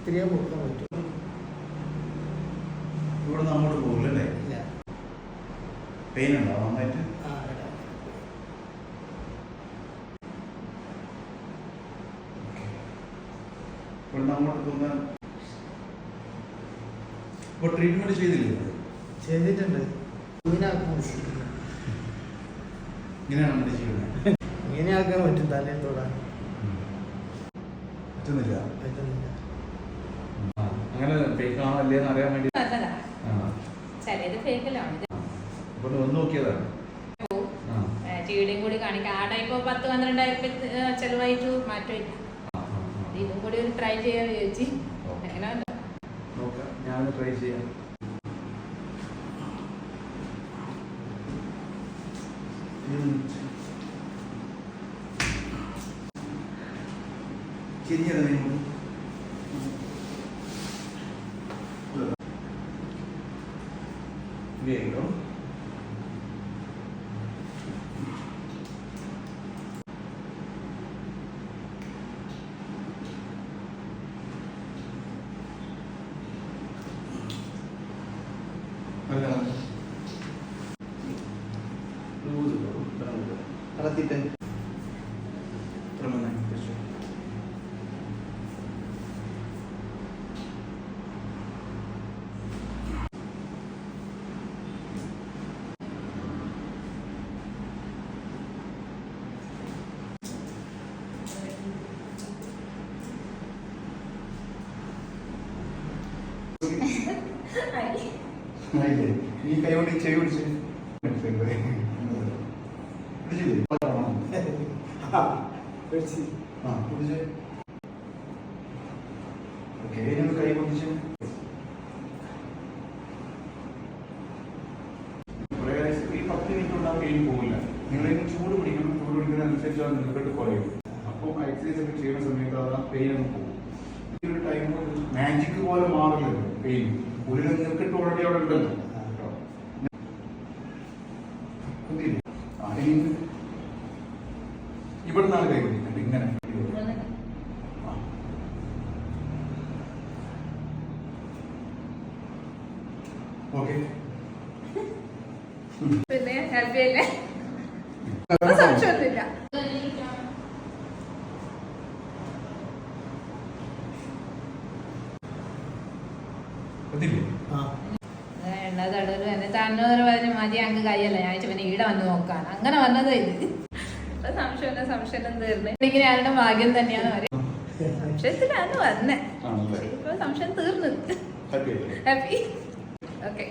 ഇത്രയേ കൊടുക്കാൻ പറ്റും. ഇവിടെ നമ്മോട് പോകില്ലല്ലേ? ഇല്ല. പെയിൻ ഉണ്ടോ നന്നായിട്ട്? ഇവിടെ നമ്മോട് തോന്നാൻ ഇപ്പോൾ ട്രീറ്റ്മെന്റ് ചെയ്തില്ലേ? ചെയ്തിട്ടുണ്ട്. ഇങ്ങനെയാണ് നമ്മൾ ചെയ്യുന്നത്. ഇങ്ങനെ ആക്കാൻ പറ്റും. തലയിൽ തൊടാൻ പറ്റുന്നില്ല. പറ്റുന്നില്ല. അങ്ങനെ ഫേക്ക് ആണോ അല്ലേന്ന് അറിയാൻ വേണ്ടി ഒന്ന് നോക്കിയതാണ്. ചീടയും കൂടി കാണിക്കാം. ആ ടൈപ്പ് 10-12,000 ചെലവായിട്ട് മാറ്റമില്ല. ഇതും കൂടി ഒരു ട്രൈ ചെയ്യാൻ വിചാരിച്ചു. അങ്ങനെ നോക്കാം, ഞാനൊന്ന് ട്രൈ ചെയ്യാം. ശരിയാണ്. വേഗം കളത്തിട്ട് ഈ കൈ കൊണ്ട് ചെവി പിടിച്ച് കൈ പൊട്ടിച്ച് ഈ 10 മിനിറ്റ് ഉണ്ടാവും പെയിൻ പോകില്ല. നിങ്ങളിങ്ങനെ ചൂട് പിടിക്കണം. ചൂട് പിടിക്കുന്നതനുസരിച്ച് അത് നിൽക്കിട്ട് കുറയും. അപ്പോൾ എക്സസൈസ് ഒക്കെ ചെയ്യുന്ന സമയത്ത് അത് പെയിൻ അങ്ങ് പോകും. ഈ ഒരു ടൈം മാജിക് പോലെ മാറില്ലല്ലോ പെയിൻ. ഒരു നിൽക്കിട്ട് ഓൾറെഡി അവിടെ ഉണ്ടല്ലോ. ഇവിടെ നിന്നാണ് കൈ പിടിക്കുന്നത്. ഇങ്ങനെ ഓക്കെ. പിന്നെ ഹാപ്പി അല്ലേ? സംശയമൊന്നുമില്ല. എണ്ണ തടവലും എന്നെ തന്നൂറ് പറഞ്ഞ് മതി അങ്ങ് കയ്യല്ല. ഞാൻ പിന്നെ ഈടെ വന്ന് നോക്കാണ്. അങ്ങനെ വന്നത് ഇത്. ഇപ്പൊ സംശയം തീർന്നു. ഇങ്ങനെ ആരുടെ ഭാഗ്യം തന്നെയാണ് പറയും. സംശയത്തിലാണ് വന്നേ. ഇപ്പൊ സംശയം തീർന്നു. ഹാപ്പി. ഓക്കെ.